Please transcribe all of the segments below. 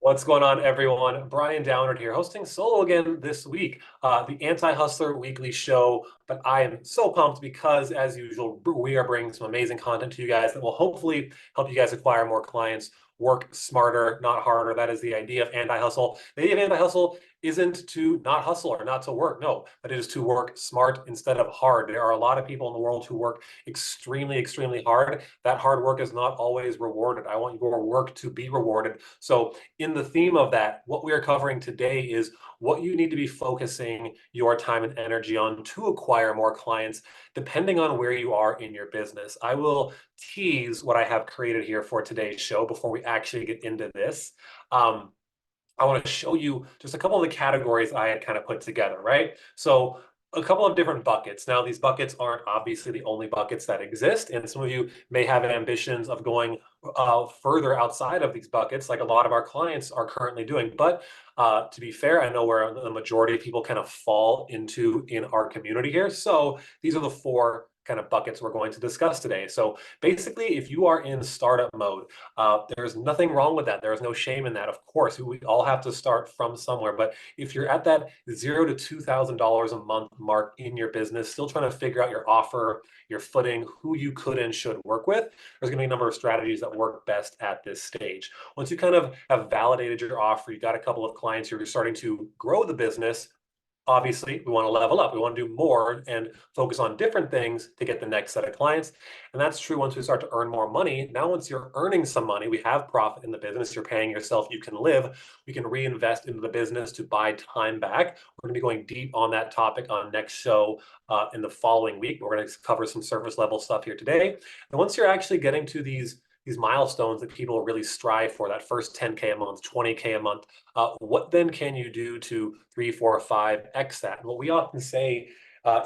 What's going on, everyone? Brian Downard here, hosting solo again this week, the Anti-Hustler Weekly Show. But I am so pumped because, as usual, we are bringing some amazing content to you guys that will hopefully help you guys acquire more clients, work smarter, not harder. That is the idea of anti-hustle. The idea of anti-hustle isn't to not hustle or not to work. No, but it is to work smart instead of hard. There are a lot of people in the world who work extremely, extremely hard. That hard work is not always rewarded. I want your work to be rewarded. So in the theme of that, what we are covering today is what you need to be focusing your time and energy on to acquire more clients, depending on where you are in your business. I will tease what I have created here for today's show before we actually get into this. I want to show you just a couple of the categories I had kind of put together, right? So a couple of different buckets. Now, these buckets aren't obviously the only buckets that exist, and some of you may have ambitions of going further outside of these buckets, like a lot of our clients are currently doing. But to be fair, I know where the majority of people kind of fall into in our community here. So these are the four kind of buckets we're going to discuss today. So basically, if you are in startup mode, there's nothing wrong with that. There is no shame in that. Of course, we all have to start from somewhere. But if you're at that $0 to $2,000 a month mark in your business, still trying to figure out your offer, your footing, who you could and should work with, there's going to be a number of strategies that work best at this stage. Once you kind of have validated your offer, you got a couple of clients, you're starting to grow the business. Obviously, we want to level up. We want to do more and focus on different things to get the next set of clients. And that's true once we start to earn more money. Now, once you're earning some money, we have profit in the business, you're paying yourself, you can live, we can reinvest into the business to buy time back. We're going to be going deep on that topic on next show in the following week. We're going to cover some surface level stuff here today. And once you're actually getting to these milestones that people really strive for, that first 10K a month, 20K a month, what then can you do to 3, 4, 5X that? And what we often say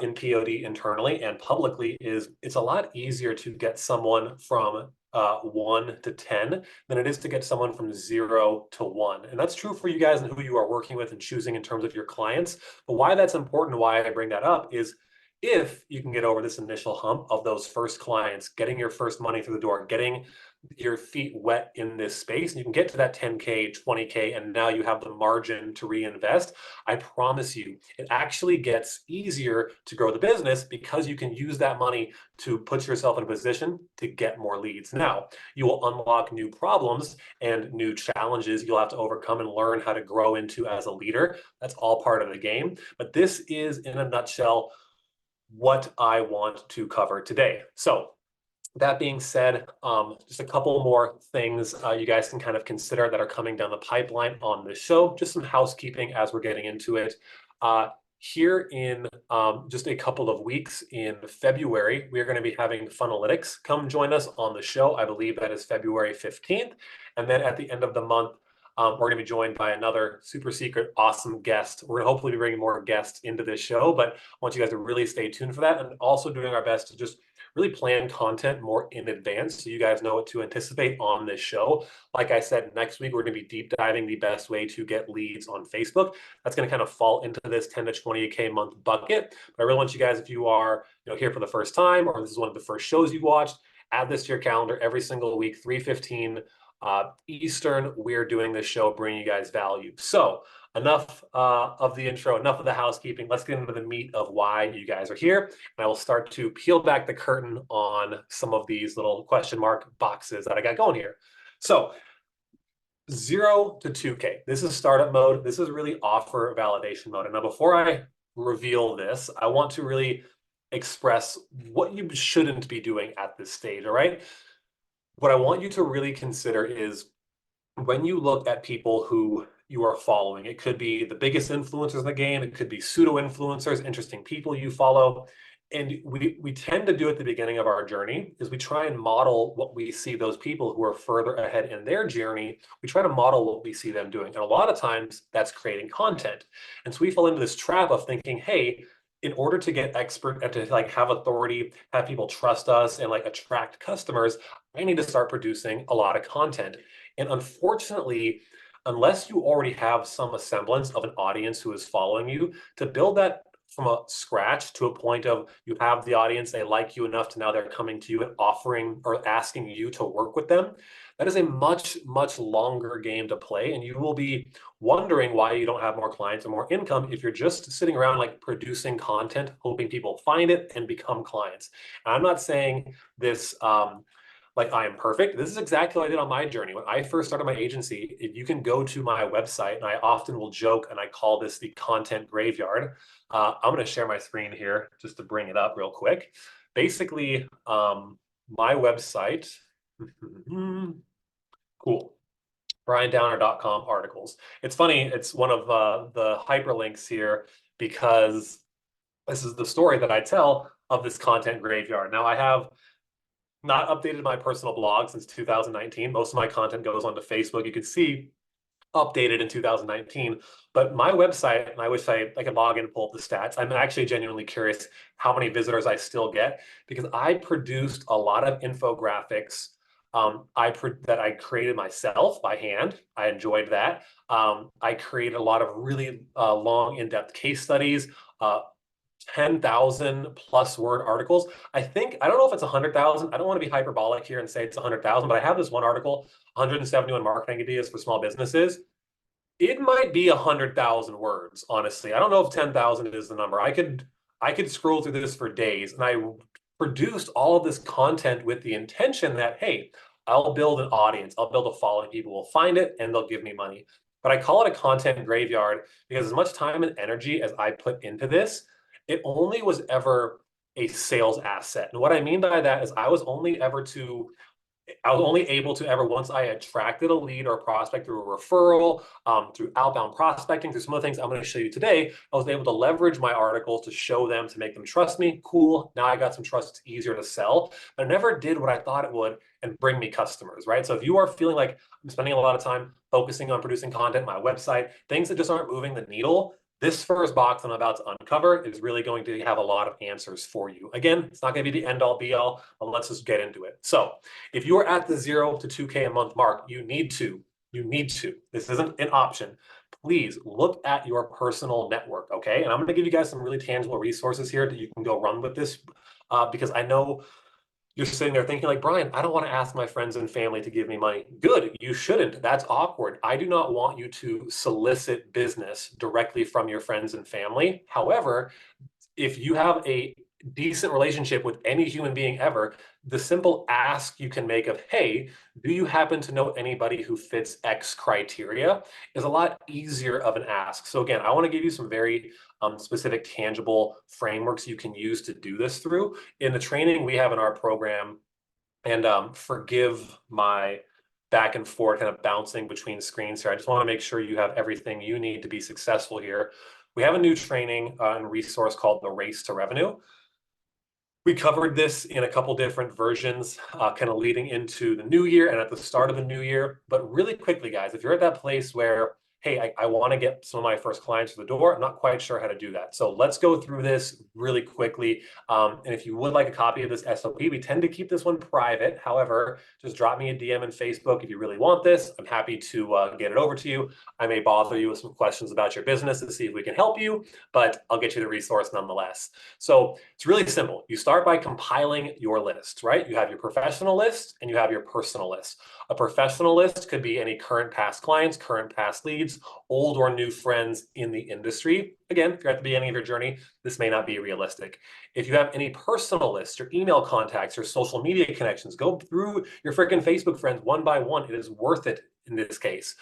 in POD internally and publicly is it's a lot easier to get someone from 1 to 10 than it is to get someone from 0 to 1. And that's true for you guys and who you are working with and choosing in terms of your clients. But why that's important, why I bring that up is if you can get over this initial hump of those first clients, getting your first money through the door, getting your feet wet in this space, and you can get to that 10K, 20K, and now you have the margin to reinvest, I promise you, it actually gets easier to grow the business because you can use that money to put yourself in a position to get more leads. Now, you will unlock new problems and new challenges you'll have to overcome and learn how to grow into as a leader. That's all part of the game. But this is, in a nutshell, what I want to cover today. So that being said, just a couple more things you guys can kind of consider that are coming down the pipeline on this show. Just some housekeeping as we're getting into it. Here in just a couple of weeks in February, we are going to be having Funnelytics come join us on the show. I believe that is February 15th. And then at the end of the month, we're going to be joined by another super secret, awesome guest. We're going to hopefully be bringing more guests into this show, but I want you guys to really stay tuned for that and also doing our best to just really plan content more in advance so you guys know what to anticipate on this show. Like I said, next week, we're going to be deep diving the best way to get leads on Facebook. That's going to kind of fall into this 10 to 20K a month bucket. But I really want you guys, if you are here for the first time or this is one of the first shows you watched, add this to your calendar every single week, 3:15 Eastern. We're doing this show, bringing you guys value. So enough of the intro, enough of the housekeeping. Let's get into the meat of why you guys are here. And I will start to peel back the curtain on some of these little question mark boxes that I got going here. So 0 to 2K, this is startup mode. This is really offer validation mode. And now before I reveal this, I want to really express what you shouldn't be doing at this stage, all right? What I want you to really consider is when you look at people who you are following, it could be the biggest influencers in the game, it could be pseudo influencers, interesting people you follow. And we tend to do at the beginning of our journey is we try and model what we see those people who are further ahead in their journey. We try to model what we see them doing. And a lot of times that's creating content. And so we fall into this trap of thinking, hey, in order to get expert and to have authority, have people trust us and attract customers, I need to start producing a lot of content. And unfortunately, unless you already have some semblance of an audience who is following you, to build that from a scratch to a point of you have the audience, they like you enough to now they're coming to you and offering or asking you to work with them. That is a much, much longer game to play. And you will be wondering why you don't have more clients or more income if you're just sitting around like producing content, hoping people find it and become clients. And I'm not saying this like I am perfect. This is exactly what I did on my journey. When I first started my agency, if you can go to my website, and I often will joke and I call this the content graveyard. I'm going to share my screen here just to bring it up real quick. Basically, my website, cool, briandowner.com articles. It's funny, it's one of the hyperlinks here because this is the story that I tell of this content graveyard. Now, I have not updated my personal blog since 2019. Most of my content goes onto Facebook. You can see updated in 2019. But my website, and I wish I could log in and pull up the stats. I'm actually genuinely curious how many visitors I still get because I produced a lot of infographics that I created myself by hand. I enjoyed that. I created a lot of really long, in-depth case studies, 10,000 plus word articles. I don't know if it's 100,000. I don't want to be hyperbolic here and say it's 100,000, but I have this one article, 171 marketing ideas for small businesses. It might be 100,000 words, honestly. I don't know if 10,000 is the number. I could scroll through this for days, and I produced all of this content with the intention that, hey, I'll build an audience, I'll build a following, people will find it and they'll give me money. But I call it a content graveyard because as much time and energy as I put into this, it only was ever a sales asset. And what I mean by that is I was only able to ever, once I attracted a lead or a prospect through a referral, through outbound prospecting, through some of the things I'm going to show you today, I was able to leverage my articles to show them, to make them trust me. Cool. Now I got some trust. It's easier to sell, but I never did what I thought it would and bring me customers, right? So if you are feeling like I'm spending a lot of time focusing on producing content, my website, things that just aren't moving the needle, this first box I'm about to uncover is really going to have a lot of answers for you. Again, it's not going to be the end all be all, but let's just get into it. So if you are at the 0 to 2K a month mark, you need to, this isn't an option. Please look at your personal network, okay? And I'm going to give you guys some really tangible resources here that you can go run with this because I know you're sitting there thinking like, Brian, I don't want to ask my friends and family to give me money. Good, you shouldn't. That's awkward. I do not want you to solicit business directly from your friends and family. However, if you have a decent relationship with any human being ever, the simple ask you can make of, hey, do you happen to know anybody who fits X criteria is a lot easier of an ask. So again, I want to give you some very specific tangible frameworks you can use to do this through. In the training we have in our program, and forgive my back and forth kind of bouncing between screens here. I just want to make sure you have everything you need to be successful here. We have a new training and resource called the Race to Revenue. We covered this in a couple different versions, kind of leading into the new year and at the start of the new year. But really quickly, guys, if you're at that place where, hey, I want to get some of my first clients through the door, I'm not quite sure how to do that. So let's go through this really quickly. And if you would like a copy of this SOP, we tend to keep this one private. However, just drop me a DM in Facebook if you really want this. I'm happy to get it over to you. I may bother you with some questions about your business to see if we can help you, but I'll get you the resource nonetheless. So it's really simple. You start by compiling your list, right? You have your professional list and you have your personal list. A professional list could be any current past clients, current past leads, old or new friends in the industry. Again, if you're at the beginning of your journey, this may not be realistic. If you have any personal lists, your email contacts, your social media connections, go through your freaking Facebook friends one by one. It is worth it in this case.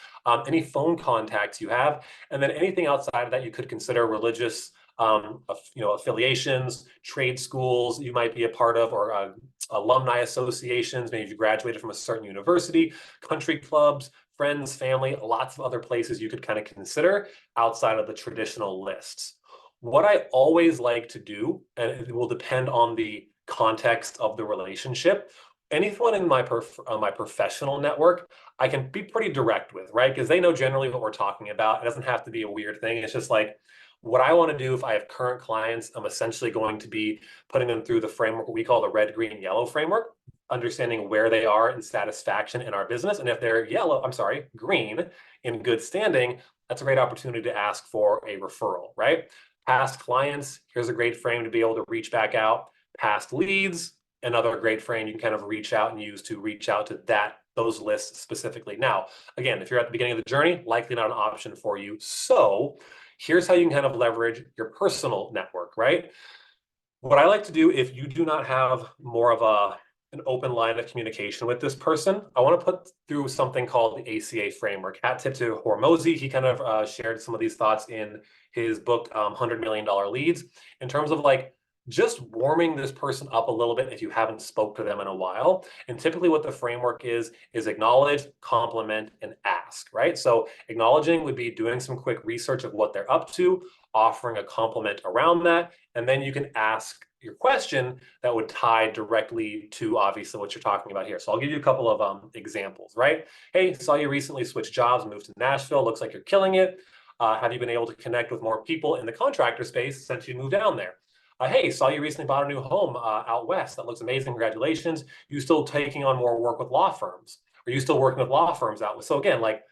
Any phone contacts you have, and then anything outside of that you could consider religious affiliations, trade schools you might be a part of, or alumni associations, maybe you graduated from a certain university, country clubs, friends, family, lots of other places you could kind of consider outside of the traditional lists. What I always like to do, and it will depend on the context of the relationship, anyone in my professional network, I can be pretty direct with, right? Because they know generally what we're talking about. It doesn't have to be a weird thing. It's just like, what I want to do if I have current clients, I'm essentially going to be putting them through the framework we call the red, green, yellow framework, understanding where they are in satisfaction in our business. And if they're green in good standing, that's a great opportunity to ask for a referral, right? Past clients, here's a great frame to be able to reach back out. Past leads, another great frame you can kind of reach out and use to reach out to those lists specifically. Now, again, if you're at the beginning of the journey, likely not an option for you. So here's how you can kind of leverage your personal network, right? What I like to do, if you do not have more of an open line of communication with this person, I want to put through something called the ACA framework. At Tip to Hormozi, he kind of shared some of these thoughts in his book, $100 Million Leads, in terms of like just warming this person up a little bit if you haven't spoke to them in a while. And typically what the framework is acknowledge, compliment, and ask, right? So acknowledging would be doing some quick research of what they're up to, offering a compliment around that, and then you can ask your question that would tie directly to obviously what you're talking about here. So I'll give you a couple of examples, right? Hey, saw you recently switched jobs, moved to Nashville. Looks like you're killing it. Have you been able to connect with more people in the contractor space since you moved down there? Hey, saw you recently bought a new home out west. That looks amazing. Congratulations. You still taking on more work with law firms? Are you still working with law firms out? So again, like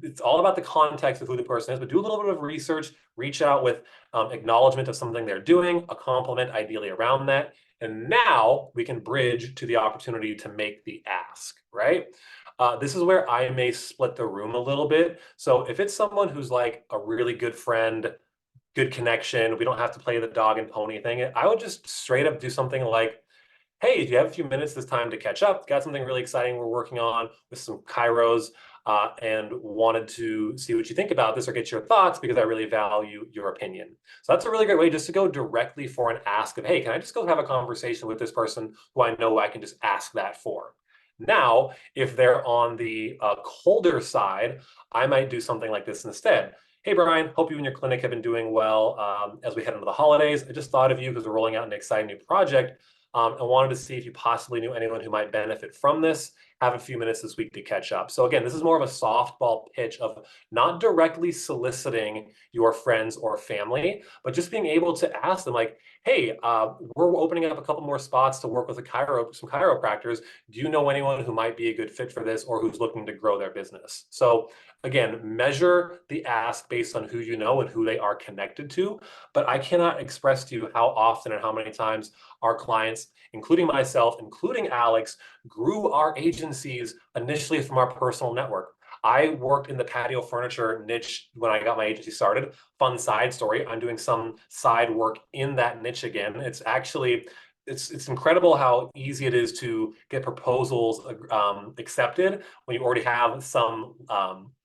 it's all about the context of who the person is, but do a little bit of research, reach out with acknowledgement of something they're doing, a compliment ideally around that. And now we can bridge to the opportunity to make the ask, right? This is where I may split the room a little bit. So if it's someone who's like a really good friend, good connection, we don't have to play the dog and pony thing, I would just straight up do something like, hey, do you have a few minutes this time to catch up? Got something really exciting we're working on with some Kairos, and wanted to see what you think about this or get your thoughts because I really value your opinion. So that's a really great way just to go directly for an ask of, hey, can I just go have a conversation with this person who I know I can just ask that for? Now, if they're on the colder side, I might do something like this instead. Hey, Brian, hope you and your clinic have been doing well as we head into the holidays. I just thought of you because we're rolling out an exciting new project. And wanted to see if you possibly knew anyone who might benefit from this. Have a few minutes this week to catch up. So again, this is more of a softball pitch of not directly soliciting your friends or family, but just being able to ask them like, hey, we're opening up a couple more spots to work with some chiropractors. Do you know anyone who might be a good fit for this or who's looking to grow their business? So again, measure the ask based on who you know and who they are connected to. But I cannot express to you how often and how many times our clients, including myself, including Alex, grew our agencies initially from our personal network. I worked in the patio furniture niche when I got my agency started. Fun side story, I'm doing some side work in that niche again. It's actually, it's incredible how easy it is to get proposals accepted when you already have some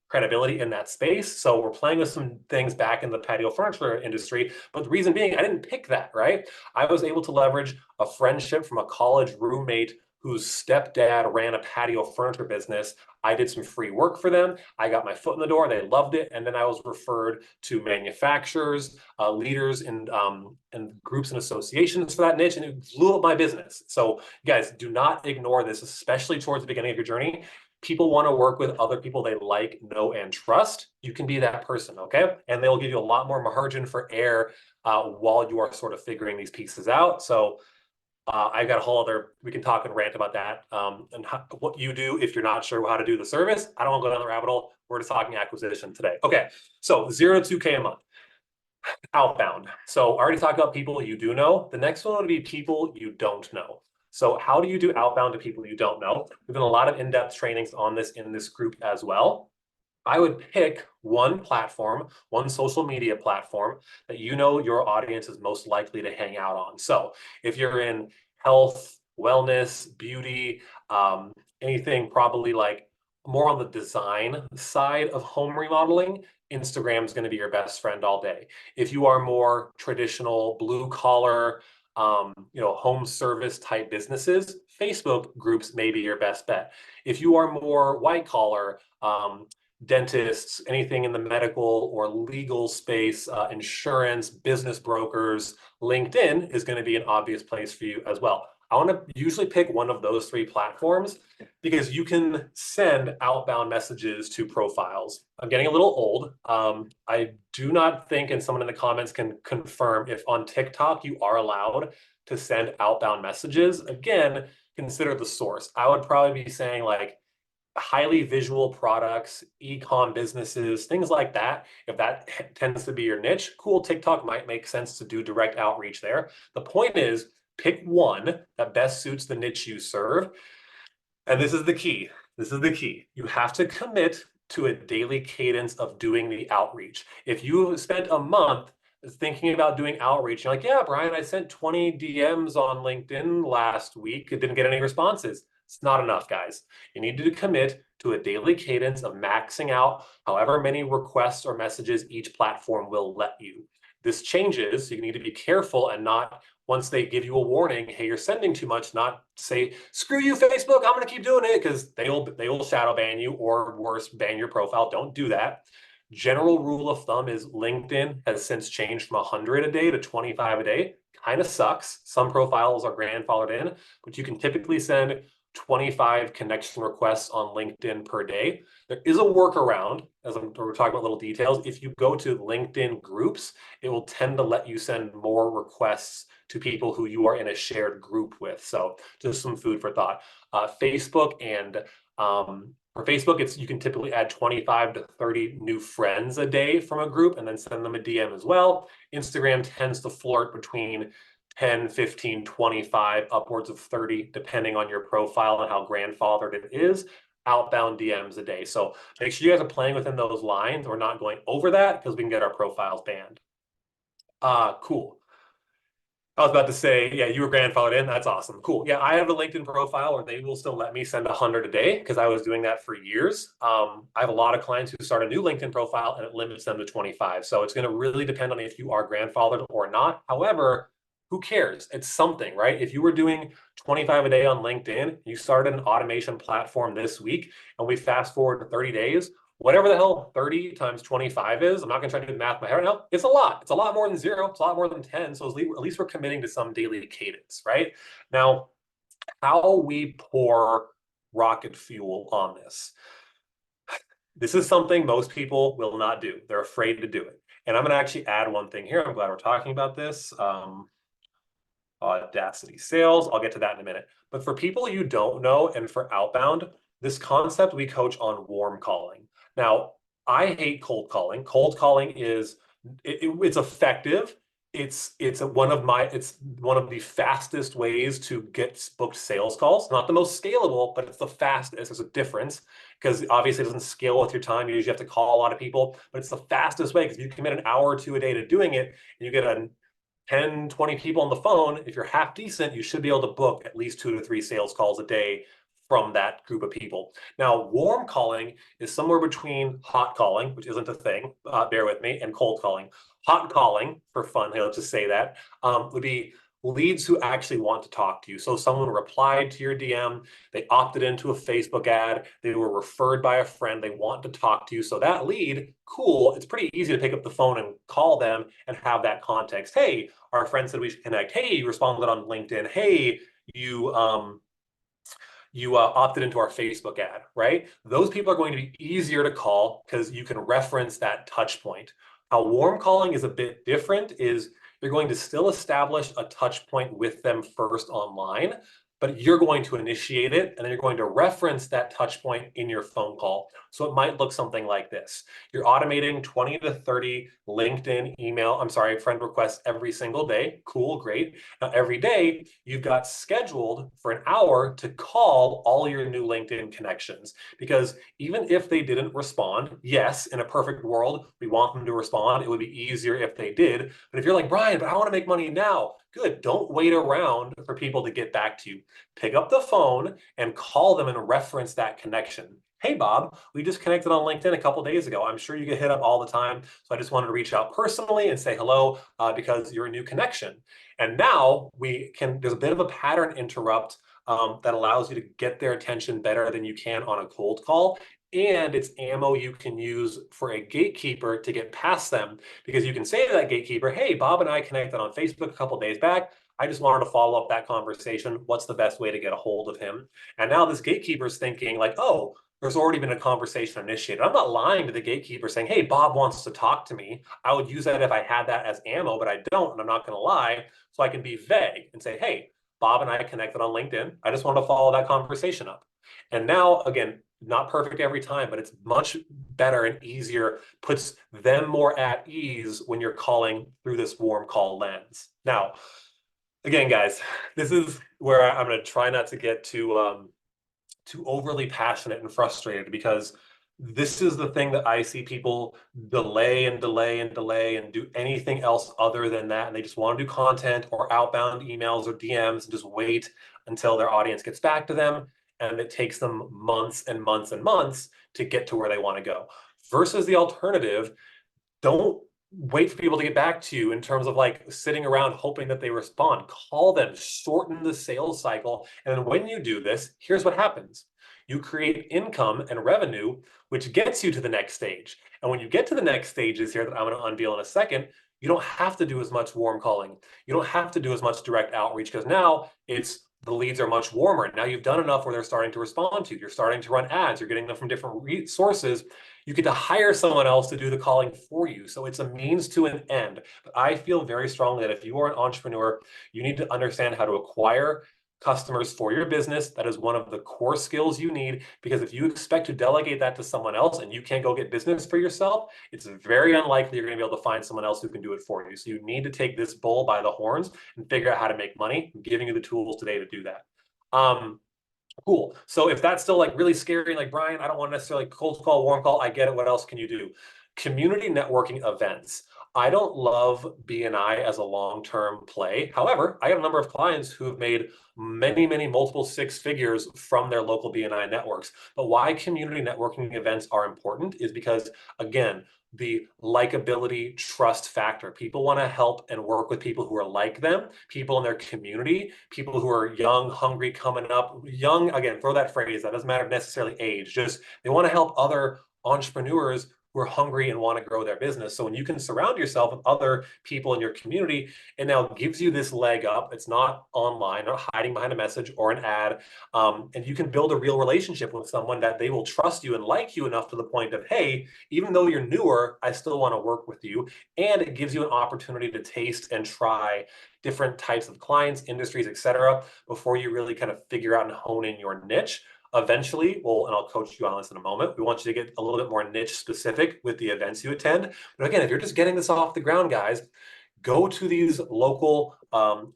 credibility in that space. So we're playing with some things back in the patio furniture industry. But the reason being, I didn't pick that, right? I was able to leverage a friendship from a college roommate whose stepdad ran a patio furniture business. I did some free work for them. I got my foot in the door. They loved it. And then I was referred to manufacturers, leaders and groups and associations for that niche, and it blew up my business. So guys, do not ignore this, especially towards the beginning of your journey. People want to work with other people they like, know, and trust. You can be that person, okay? And they'll give you a lot more margin for error while you are sort of figuring these pieces out. So I've got a whole other, we can talk and rant about that and what you do if you're not sure how to do the service. I don't want to go down the rabbit hole. We're just talking acquisition today. Okay, so 0 to 2K a month. Outbound. So I already talked about people you do know. The next one would be people you don't know. So how do you do outbound to people you don't know? We've done a lot of in-depth trainings on this in this group as well. I would pick one platform, one social media platform that you know your audience is most likely to hang out on. So if you're in health, wellness, beauty, anything probably like more on the design side of home remodeling, Instagram is going to be your best friend all day. If you are more traditional blue collar, home service type businesses, Facebook groups may be your best bet. If you are more white collar, dentists, anything in the medical or legal space, insurance, business brokers, LinkedIn is going to be an obvious place for you as well. I want to usually pick one of those three platforms because you can send outbound messages to profiles. I'm getting a little old. I do not think, and someone in the comments can confirm, if on TikTok you are allowed to send outbound messages. Again, consider the source. I would probably be saying like, highly visual products, e-com businesses, things like that. If that tends to be your niche, cool, TikTok might make sense to do direct outreach there. The point is, pick one that best suits the niche you serve. And this is the key. This is the key. You have to commit to a daily cadence of doing the outreach. If you have spent a month thinking about doing outreach, you're like, yeah, Brian, I sent 20 DMs on LinkedIn last week. It didn't get any responses. It's not enough, guys. You need to commit to a daily cadence of maxing out however many requests or messages each platform will let you. This changes, so you need to be careful and not, once they give you a warning, hey, you're sending too much, not say, screw you, Facebook, I'm gonna keep doing it, because they will shadow ban you, or worse, ban your profile. Don't do that. General rule of thumb is LinkedIn has since changed from 100 a day to 25 a day. Kind of sucks. Some profiles are grandfathered in, but you can typically send 25 connection requests on LinkedIn per day. There is a workaround, as we're talking about little details. If you go to LinkedIn groups, it will tend to let you send more requests to people who you are in a shared group with. So just some food for thought. Facebook and for Facebook, you can typically add 25 to 30 new friends a day from a group and then send them a DM as well. Instagram tends to flirt between 10, 15, 25, upwards of 30, depending on your profile and how grandfathered it is, outbound DMs a day. So make sure you guys are playing within those lines. We're not going over that because we can get our profiles banned. Cool. I was about to say, yeah, you were grandfathered in. That's awesome. Cool. Yeah, I have a LinkedIn profile where they will still let me send 100 a day because I was doing that for years. I have a lot of clients who start a new LinkedIn profile and it limits them to 25. So it's going to really depend on if you are grandfathered or not. However, who cares? It's something, right? If you were doing 25 a day on LinkedIn, you started an automation platform this week, and we fast forward to 30 days, whatever the hell 30 times 25 is, I'm not going to try to do the math in my head right now. It's a lot. It's a lot more than 0. It's a lot more than 10. So at least we're committing to some daily cadence, right? Now, how we pour rocket fuel on this. This is something most people will not do. They're afraid to do it. And I'm going to actually add one thing here. I'm glad we're talking about this. Audacity sales. I'll get to that in a minute. But for people you don't know, and for outbound, this concept we coach on warm calling. Now, I hate cold calling. Cold calling is it's effective. It's one of the fastest ways to get booked sales calls. Not the most scalable, but it's the fastest. There's a difference because obviously it doesn't scale with your time. You usually have to call a lot of people, but it's the fastest way because you commit an hour or two a day to doing it, and you get a 10, 20 people on the phone. If you're half decent, you should be able to book at least 2 to 3 sales calls a day from that group of people. Now, warm calling is somewhere between hot calling, which isn't a thing, bear with me, and cold calling. Hot calling, for fun, let's just say that, would be leads who actually want to talk to you. So someone replied to your DM, they opted into a Facebook ad, they were referred by a friend, they want to talk to you. So that lead, cool, it's pretty easy to pick up the phone and call them and have that context. Hey, our friend said we should connect. Hey, you responded on LinkedIn. Hey, you opted into our Facebook ad, right? Those people are going to be easier to call because you can reference that touch point. How warm calling is a bit different is you're going to still establish a touch point with them first online, but you're going to initiate it, and then you're going to reference that touch point in your phone call. So it might look something like this. You're automating 20 to 30 friend requests every single day. Cool, great. Now, every day, you've got scheduled for an hour to call all your new LinkedIn connections. Because even if they didn't respond, yes, in a perfect world, we want them to respond. It would be easier if they did. But if you're like, Brian, but I want to make money now, good. Don't wait around for people to get back to you. Pick up the phone and call them and reference that connection. Hey, Bob, we just connected on LinkedIn a couple days ago. I'm sure you get hit up all the time. So I just wanted to reach out personally and say hello because you're a new connection. And now there's a bit of a pattern interrupt that allows you to get their attention better than you can on a cold call. And it's ammo you can use for a gatekeeper to get past them, because you can say to that gatekeeper, hey, Bob and I connected on Facebook a couple days back. I just wanted to follow up that conversation. What's the best way to get a hold of him? And now this gatekeeper's thinking like, oh, there's already been a conversation initiated. I'm not lying to the gatekeeper saying, hey, Bob wants to talk to me. I would use that if I had that as ammo, but I don't, and I'm not going to lie. So I can be vague and say, hey, Bob and I connected on LinkedIn. I just want to follow that conversation up. And now, again, not perfect every time, but it's much better and easier, puts them more at ease when you're calling through this warm call lens. Now, again, guys, this is where I'm going to try not to get too overly passionate and frustrated, because this is the thing that I see people delay and delay and delay and do anything else other than that. And they just want to do content or outbound emails or DMs and just wait until their audience gets back to them. And it takes them months and months and months to get to where they want to go. Versus the alternative, don't wait for people to get back to you in terms of like sitting around hoping that they respond. Call them, shorten the sales cycle. And then when you do this, here's what happens. You create income and revenue, which gets you to the next stage. And when you get to the next stages here that I'm going to unveil in a second, you don't have to do as much warm calling. You don't have to do as much direct outreach, because now it's the leads are much warmer. Now you've done enough where they're starting to respond to you. You're starting to run ads. You're getting them from different sources. You get to hire someone else to do the calling for you. So it's a means to an end. But I feel very strongly that if you are an entrepreneur, you need to understand how to acquire customers for your business. That is one of the core skills you need, because if you expect to delegate that to someone else and you can't go get business for yourself, it's very unlikely you're going to be able to find someone else who can do it for you. So you need to take this bull by the horns and figure out how to make money. I'm giving you the tools today to do that. Cool. So if that's still like really scary, like Brian, I don't want to necessarily cold call, warm call. I get it. What else can you do? Community networking events. I don't love BNI as a long-term play. However, I have a number of clients who have made many multiple six figures from their local BNI networks. But why community networking events are important is because, again, the likability trust factor. People want to help and work with people who are like them, people in their community, people who are young, hungry, coming up. Young, again, throw that phrase, that doesn't matter necessarily age, just they want to help other entrepreneurs who are hungry and want to grow their business. So when you can surround yourself with other people in your community, it now gives you this leg up. It's not online or hiding behind a message or an ad. And you can build a real relationship with someone that they will trust you and like you enough to the point of, hey, even though you're newer, I still want to work with you. And it gives you an opportunity to taste and try different types of clients, industries, etc., before you really kind of figure out and hone in your niche. Eventually, well, and I'll coach you on this in a moment, we want you to get a little bit more niche specific with the events you attend. But again, if you're just getting this off the ground, guys, go to these local,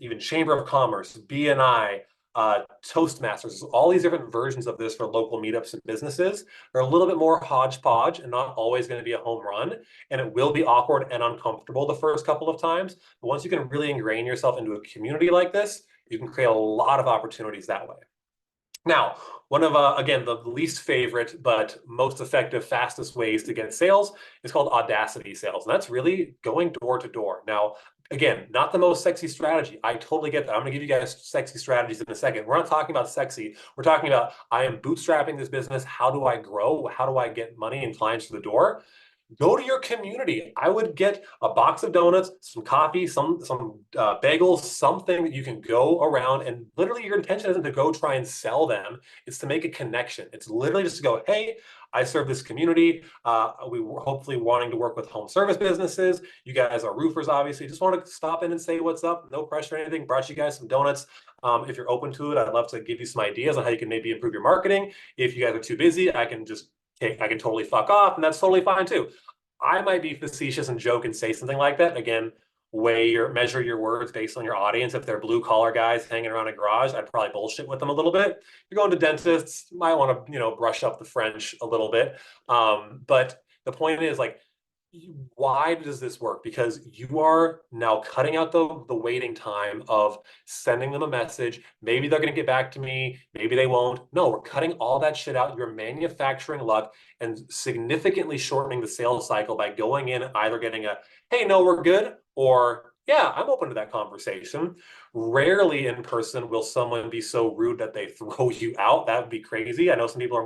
even Chamber of Commerce, BNI, Toastmasters, all these different versions of this for local meetups and businesses. They're a little bit more hodgepodge and not always going to be a home run. And it will be awkward and uncomfortable the first couple of times. But once you can really ingrain yourself into a community like this, you can create a lot of opportunities that way. Now, one of, again, the least favorite, but most effective, fastest ways to get sales is called Audacity sales. And that's really going door to door. Now, again, not the most sexy strategy. I totally get that. I'm going to give you guys sexy strategies in a second. We're not talking about sexy. We're talking about, I am bootstrapping this business. How do I grow? How do I get money and clients to the door? Go to your community. I would get a box of donuts, some coffee, some bagels, something that you can go around, and literally your intention isn't to go try and sell them. It's to make a connection. It's literally just to go, hey, I serve this community. We were hopefully wanting to work with home service businesses. You guys are roofers, obviously. Just want to stop in and say what's up. No pressure or anything. Brought you guys some donuts. If you're open to it, I'd love to give you some ideas on how you can maybe improve your marketing. If you guys are too busy, I can totally fuck off, and that's totally fine too. I might be facetious and joke and say something like that. Again, measure your words based on your audience. If they're blue collar guys hanging around a garage, I'd probably bullshit with them a little bit. If you're going to dentists, you might want to, brush up the French a little bit. But the point is, like, why does this work? Because you are now cutting out the waiting time of sending them a message. Maybe they're going to get back to me. Maybe they won't. No, we're cutting all that shit out. You're manufacturing luck and significantly shortening the sales cycle by going in, either getting a, hey, no, we're good, or yeah, I'm open to that conversation. Rarely in person will someone be so rude that they throw you out. That would be crazy. I know some people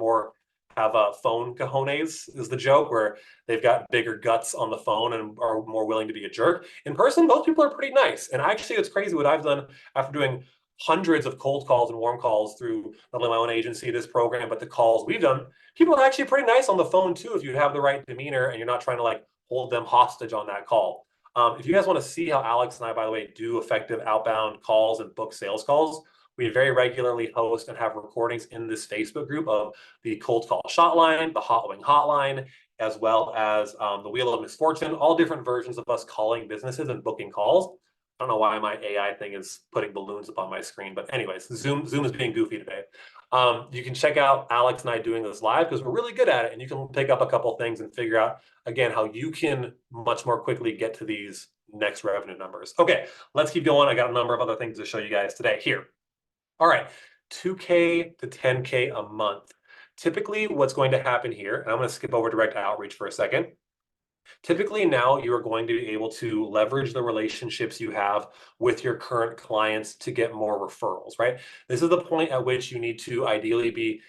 have phone cojones is the joke, where they've got bigger guts on the phone and are more willing to be a jerk. In person, most people are pretty nice. And actually, it's crazy what I've done after doing hundreds of cold calls and warm calls through not only my own agency, this program, but the calls we've done. People are actually pretty nice on the phone too, if you have the right demeanor and you're not trying to like hold them hostage on that call. If you guys want to see how Alex and I, by the way, do effective outbound calls and book sales calls, We very regularly host and have recordings in this Facebook group of the Cold Call Shot Line, the Hot Wing Hotline, as well as the Wheel of Misfortune, all different versions of us calling businesses and booking calls. I don't know why my AI thing is putting balloons up on my screen, but anyways, Zoom is being goofy today. You can check out Alex and I doing this live because we're really good at it, and you can pick up a couple things and figure out, again, how you can much more quickly get to these next revenue numbers. Okay, let's keep going. I got a number of other things to show you guys today here. All right, 2K to 10K a month. Typically, what's going to happen here, and I'm going to skip over direct outreach for a second. Typically now you are going to be able to leverage the relationships you have with your current clients to get more referrals, right? This is the point at which you need to ideally be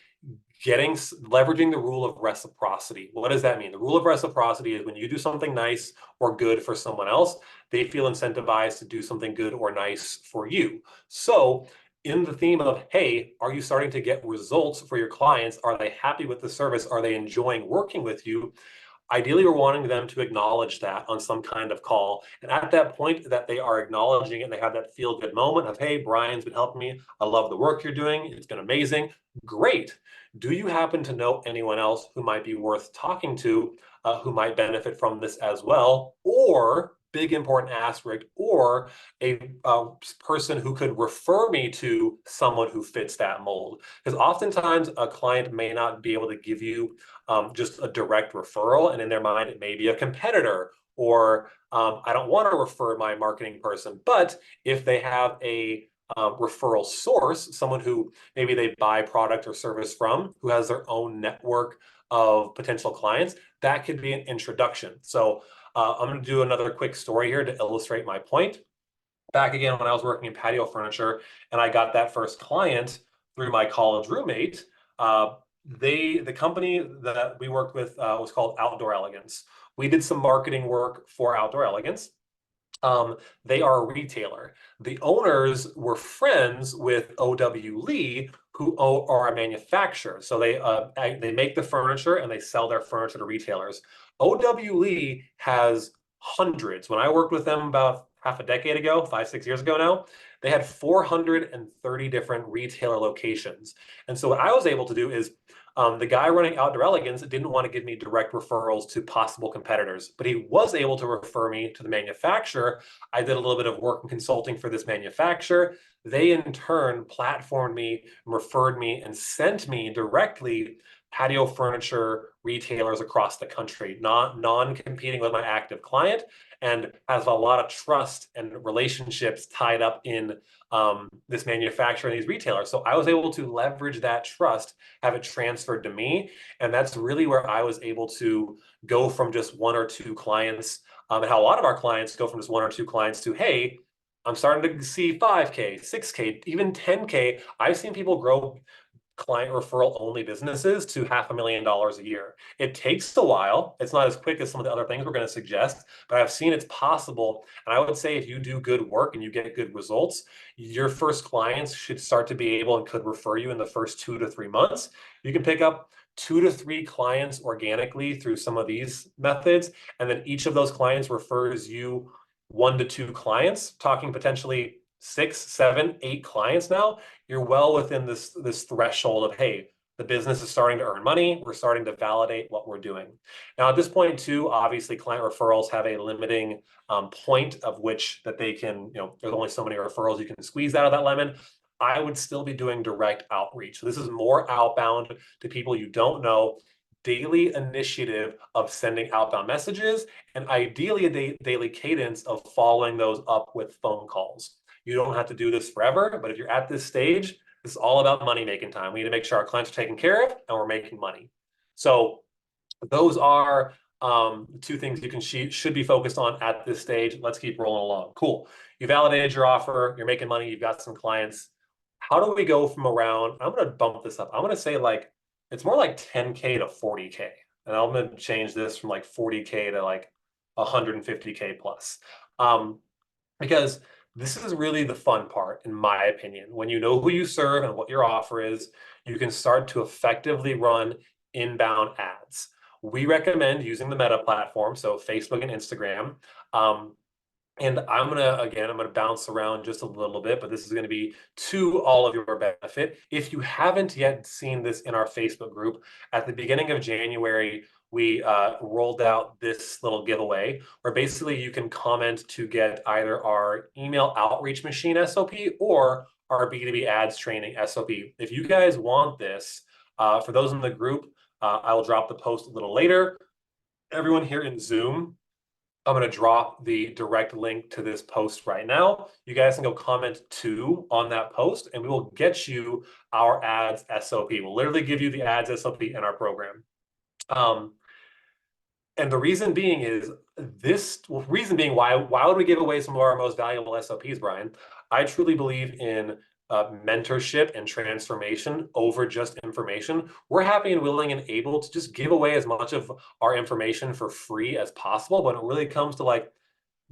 leveraging the rule of reciprocity. What does that mean? The rule of reciprocity is when you do something nice or good for someone else, they feel incentivized to do something good or nice for you. So in the theme of, hey, are you starting to get results for your clients? Are they happy with the service? Are they enjoying working with you? Ideally, we're wanting them to acknowledge that on some kind of call. And at that point that they are acknowledging it, and they have that feel good moment of, hey, Brian's been helping me. I love the work you're doing. It's been amazing. Great. Do you happen to know anyone else who might be worth talking to, who might benefit from this as well? Or, big important asterisk, or a person who could refer me to someone who fits that mold. Because oftentimes a client may not be able to give you just a direct referral, and in their mind it may be a competitor, or I don't want to refer my marketing person. But if they have a referral source, someone who maybe they buy product or service from, who has their own network of potential clients, that could be an introduction. So I'm going to do another quick story here to illustrate my point. Back again when I was working in patio furniture, and I got that first client through my college roommate. The company that we worked with was called Outdoor Elegance. We did some marketing work for Outdoor Elegance. They are a retailer. The owners were friends with OW Lee, who are a manufacturer. So they make the furniture and they sell their furniture to retailers. OW Lee has hundreds. When I worked with them about half a decade ago, 5, 6 years ago now, they had 430 different retailer locations. And so what I was able to do is the guy running Outdoor Elegance didn't want to give me direct referrals to possible competitors, but he was able to refer me to the manufacturer. I did a little bit of work and consulting for this manufacturer. They in turn platformed me, referred me, and sent me directly patio furniture retailers across the country, not non-competing with my active client, and has a lot of trust and relationships tied up in this manufacturer and these retailers. So I was able to leverage that trust, have it transferred to me. And that's really where I was able to go from just 1 or 2 clients, and how a lot of our clients go from just 1 or 2 clients to, hey, I'm starting to see 5K, 6K, even 10K. I've seen people grow client referral only businesses to $500,000 a year. It takes a while. It's not as quick as some of the other things we're going to suggest, but I've seen it's possible. And I would say if you do good work and you get good results, your first clients should start to be able and could refer you in the first 2 to 3 months. You can pick up 2 to 3 clients organically through some of these methods, and then each of those clients refers you 1 to 2 clients, talking potentially 6, 7, 8 clients now. You're well within this threshold of, hey, the business is starting to earn money. We're starting to validate what we're doing. Now, at this point, too, obviously, client referrals have a limiting point of which that they can, there's only so many referrals you can squeeze out of that lemon. I would still be doing direct outreach. So this is more outbound to people you don't know, daily initiative of sending outbound messages, and ideally a daily cadence of following those up with phone calls. You don't have to do this forever, but if you're at this stage, this is all about money making time. We need to make sure our clients are taken care of and we're making money. So those are 2 things you should be focused on at this stage. Let's keep rolling along. Cool. You validated your offer. You're making money. You've got some clients. How do we go from around? I'm going to bump this up. I'm going to say it's more like 10K to 40K. And I'm going to change this from like 40K to like 150K plus. Because this is really the fun part, in my opinion. When you know who you serve and what your offer is, you can start to effectively run inbound ads. We recommend using the Meta platform, so Facebook and Instagram. And I'm gonna bounce around just a little bit, but this is gonna be to all of your benefit. If you haven't yet seen this in our Facebook group, at the beginning of January, we rolled out this little giveaway where basically you can comment to get either our email outreach machine SOP or our B2B ads training SOP. If you guys want this, for those in the group, I will drop the post a little later. Everyone here in Zoom, I'm going to drop the direct link to this post right now. You guys can go comment too on that post, and we will get you our ads SOP. We'll literally give you the ads SOP in our program. And the reason being is reason being why would we give away some of our most valuable SOPs, Brian? I truly believe in mentorship and transformation over just information. We're happy and willing and able to just give away as much of our information for free as possible. When it really comes to like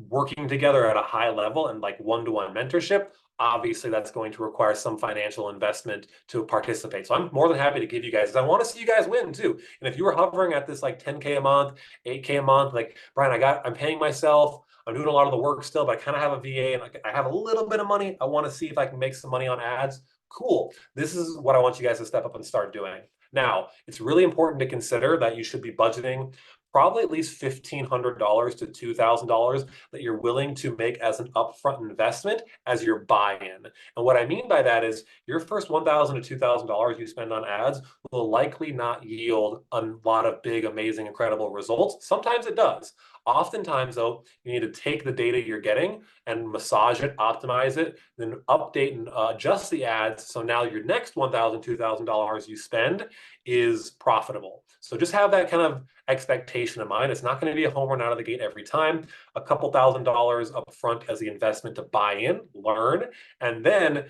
working together at a high level and like one-to-one mentorship, obviously that's going to require some financial investment to participate. So I'm more than happy to give you guys, I want to see you guys win too. And if you were hovering at this like 10K a month, 8K a month, like Brian, I'm paying myself, I'm doing a lot of the work still, but I kind of have a VA and I have a little bit of money. I want to see if I can make some money on ads. Cool. This is what I want you guys to step up and start doing. Now, it's really important to consider that you should be budgeting probably at least $1,500 to $2,000 that you're willing to make as an upfront investment as your buy-in. And what I mean by that is your first $1,000 to $2,000 you spend on ads will likely not yield a lot of big, amazing, incredible results. Sometimes it does. Oftentimes, though, you need to take the data you're getting and massage it, optimize it, then update and adjust the ads. So now your next $1,000, $2,000 you spend is profitable. So just have that kind of expectation in mind. It's not going to be a home run out of the gate every time. A couple $1,000s up front as the investment to buy in, learn, and then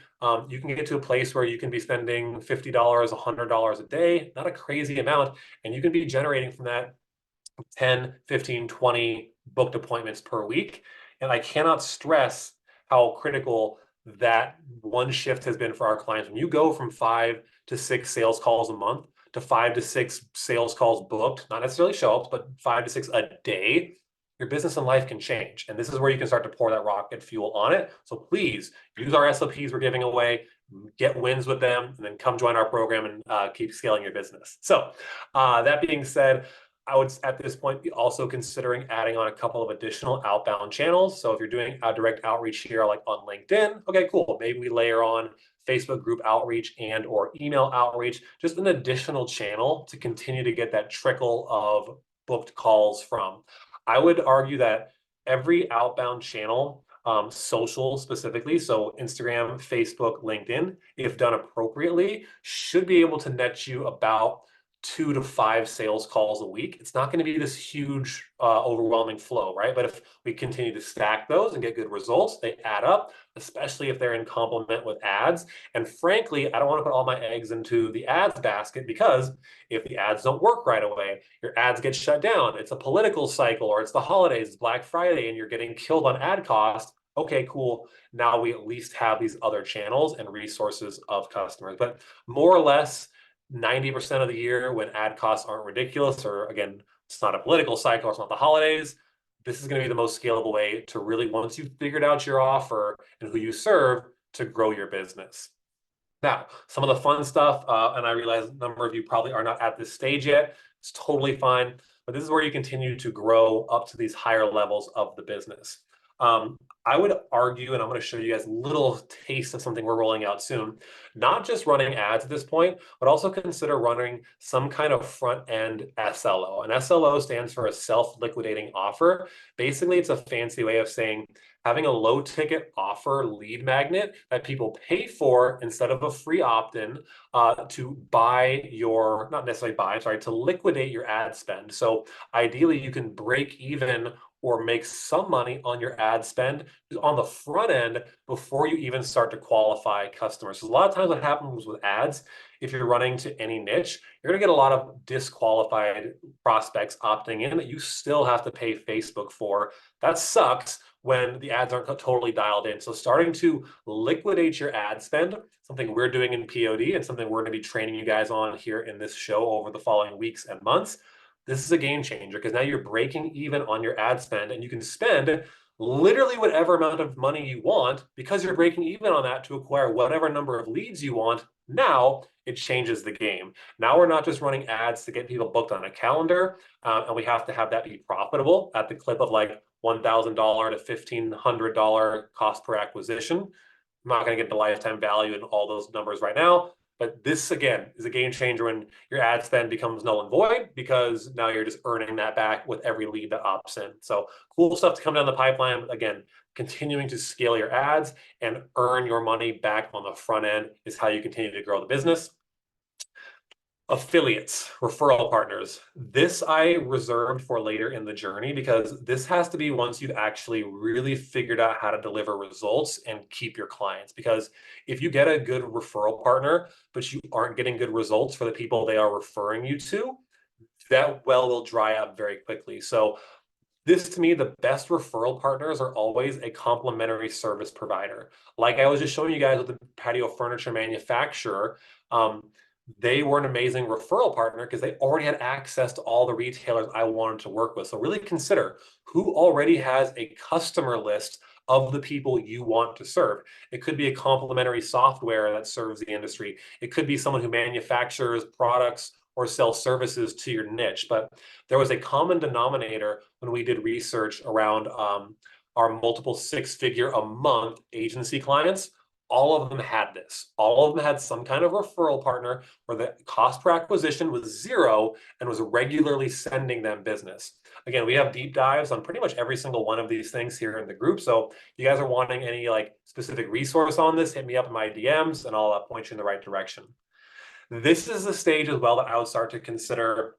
you can get to a place where you can be spending $50, $100 a day, not a crazy amount, and you can be generating from that 10, 15, 20 booked appointments per week. And I cannot stress how critical that one shift has been for our clients. When you go from 5 to 6 sales calls a month to 5 to 6 sales calls booked, not necessarily show ups, but 5 to 6 a day, your business and life can change. And this is where you can start to pour that rocket fuel on it. So please use our SOPs we're giving away, get wins with them, and then come join our program and keep scaling your business. So that being said, I would at this point be also considering adding on a couple of additional outbound channels. So if you're doing a direct outreach here, like on LinkedIn, okay, cool. Maybe we layer on Facebook group outreach and or email outreach, just an additional channel to continue to get that trickle of booked calls from. I would argue that every outbound channel, social specifically, so Instagram, Facebook, LinkedIn, if done appropriately, should be able to net you about 2 to 5 sales calls a week. It's not going to be this huge, overwhelming flow, right? But if we continue to stack those and get good results, they add up, especially if they're in complement with ads. And frankly, I don't want to put all my eggs into the ads basket because if the ads don't work right away, your ads get shut down. It's a political cycle or it's the holidays, it's Black Friday, and you're getting killed on ad cost. Okay, cool. Now we at least have these other channels and resources of customers. But more or less, 90% of the year when ad costs aren't ridiculous, or again, it's not a political cycle, it's not the holidays, this is going to be the most scalable way to really, once you've figured out your offer and who you serve, to grow your business. Now, some of the fun stuff, and I realize a number of you probably are not at this stage yet, it's totally fine, but this is where you continue to grow up to these higher levels of the business. I would argue, and I'm going to show you guys a little taste of something we're rolling out soon, not just running ads at this point, but also consider running some kind of front end SLO. An SLO stands for a self-liquidating offer. Basically, it's a fancy way of saying having a low ticket offer lead magnet that people pay for instead of a free opt-in to buy your, not necessarily buy, sorry, to liquidate your ad spend. So ideally you can break even or make some money on your ad spend on the front end before you even start to qualify customers. So a lot of times what happens with ads, if you're running to any niche, you're gonna get a lot of disqualified prospects opting in that you still have to pay Facebook for. That sucks when the ads aren't totally dialed in. So starting to liquidate your ad spend, something we're doing in POD and something we're gonna be training you guys on here in this show over the following weeks and months. This is a game changer because now you're breaking even on your ad spend and you can spend literally whatever amount of money you want, because you're breaking even on that to acquire whatever number of leads you want. Now it changes the game. Now we're not just running ads to get people booked on a calendar, and we have to have that be profitable at the clip of like $1,000 to $1,500 cost per acquisition. I'm not going to get the lifetime value and all those numbers right now, but this again is a game changer when your ad spend becomes null and void, because now you're just earning that back with every lead that opts in. So cool stuff to come down the pipeline. Again, continuing to scale your ads and earn your money back on the front end is how you continue to grow the business. Affiliates, referral partners. This I reserved for later in the journey, because this has to be once you've actually really figured out how to deliver results and keep your clients. Because if you get a good referral partner, but you aren't getting good results for the people they are referring you to, that well will dry up very quickly. So this, to me, the best referral partners are always a complementary service provider. Like I was just showing you guys with the patio furniture manufacturer, they were an amazing referral partner because they already had access to all the retailers I wanted to work with. So really consider who already has a customer list of the people you want to serve. It could be a complementary software that serves the industry. It could be someone who manufactures products or sells services to your niche. But there was a common denominator when we did research around our multiple six-figure a month agency clients. All of them had this. All of them had some kind of referral partner where the cost per acquisition was zero and was regularly sending them business. Again, we have deep dives on pretty much every single one of these things here in the group. So if you guys are wanting any like specific resource on this, hit me up in my DMs and I'll point you in the right direction. This is the stage as well that I would start to consider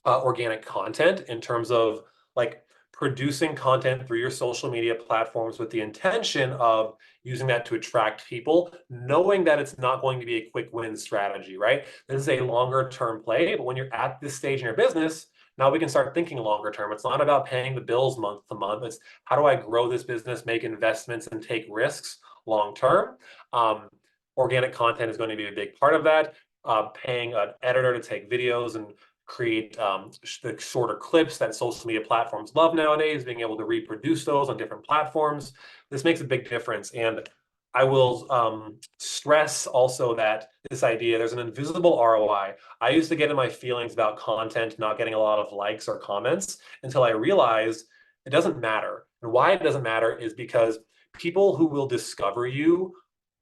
organic content in terms of like producing content through your social media platforms with the intention of using that to attract people, knowing that it's not going to be a quick win strategy, right? This is a longer term play, but when you're at this stage in your business, now we can start thinking longer term. It's not about paying the bills month to month. It's how do I grow this business, make investments, and take risks long term? Organic content is going to be a big part of that. Paying an editor to take videos and create the shorter clips that social media platforms love nowadays, being able to reproduce those on different platforms. This makes a big difference. And I will stress also that this idea, there's an invisible ROI. I used to get in my feelings about content not getting a lot of likes or comments until I realized it doesn't matter. And why it doesn't matter is because people who will discover you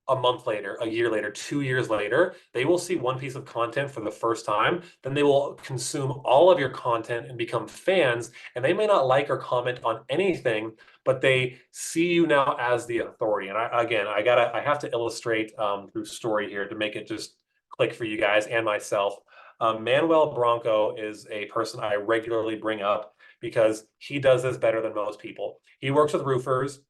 a month later, a year later, 2 years later, they will see one piece of content for the first time, then they will consume all of your content and become fans, and they may not like or comment on anything, but they see you now as the authority. And I have to illustrate through story here to make it just click for you guys and myself. Manuel Bronco is a person I regularly bring up because he does this better than most people. He works with roofers.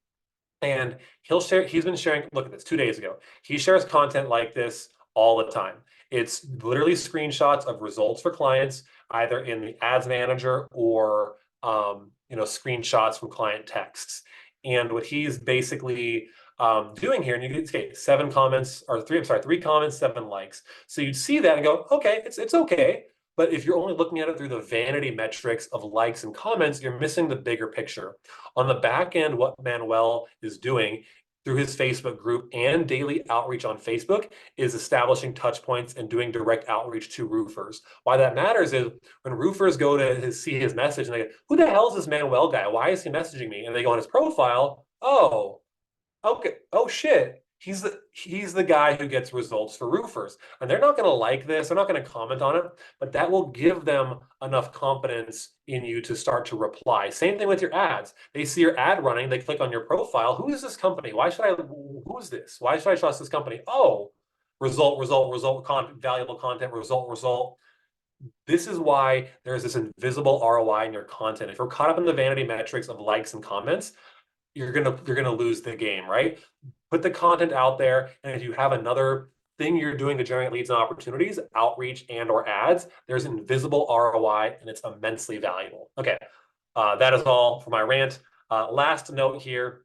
And he's been sharing, look at this, 2 days ago. He shares content like this all the time. It's literally screenshots of results for clients, either in the ads manager or screenshots from client texts. And what he's basically doing here, and you can see 3 comments, 7 likes. So you'd see that and go, okay, it's okay. But if you're only looking at it through the vanity metrics of likes and comments, you're missing the bigger picture. On the back end, what Manuel is doing through his Facebook group and daily outreach on Facebook is establishing touch points and doing direct outreach to roofers. Why that matters is when roofers go to see his message and they go, who the hell is this Manuel guy? Why is he messaging me? And they go on his profile, oh, okay, oh shit. He's the guy who gets results for roofers. And they're not going to like this. They're not going to comment on it, but that will give them enough confidence in you to start to reply. Same thing with your ads. They see your ad running. They click on your profile. Who is this company? Who is this? Why should I trust this company? Oh, result, valuable content, result. This is why there's this invisible ROI in your content. If you're caught up in the vanity metrics of likes and comments, you're gonna lose the game, right? Put the content out there, and if you have another thing you're doing to generate leads and opportunities, outreach and or ads, there's invisible ROI, and it's immensely valuable. Okay, that is all for my rant. Last note here,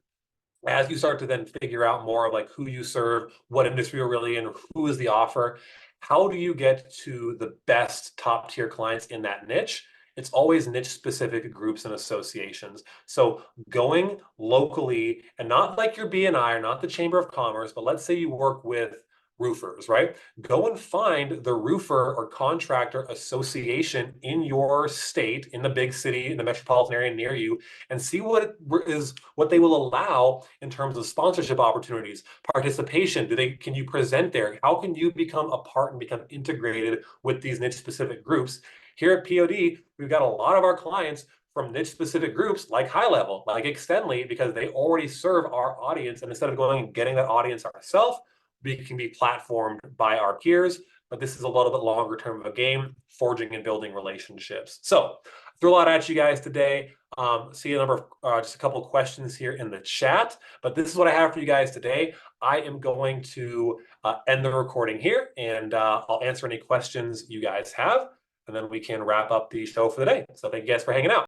as you start to then figure out more of like who you serve, what industry you're really in, who is the offer, how do you get to the best top tier clients in that niche? it's always niche specific groups and associations. So going locally, and not like your BNI or not the Chamber of Commerce, but let's say you work with roofers, right? Go and find the roofer or contractor association in your state, in the big city, in the metropolitan area near you, and see what they will allow in terms of sponsorship opportunities, participation. Can you present there? How can you become a part and become integrated with these niche specific groups? Here at POD, we've got a lot of our clients from niche specific groups like High Level, like Extendly, because they already serve our audience. And instead of going and getting that audience ourselves, we can be platformed by our peers. But this is a little bit longer term of a game, forging and building relationships. So I threw a lot at you guys today. See a number of just a couple of questions here in the chat, but this is what I have for you guys today. I am going to end the recording here, and I'll answer any questions you guys have, and then we can wrap up the show for the day. So thank you guys for hanging out.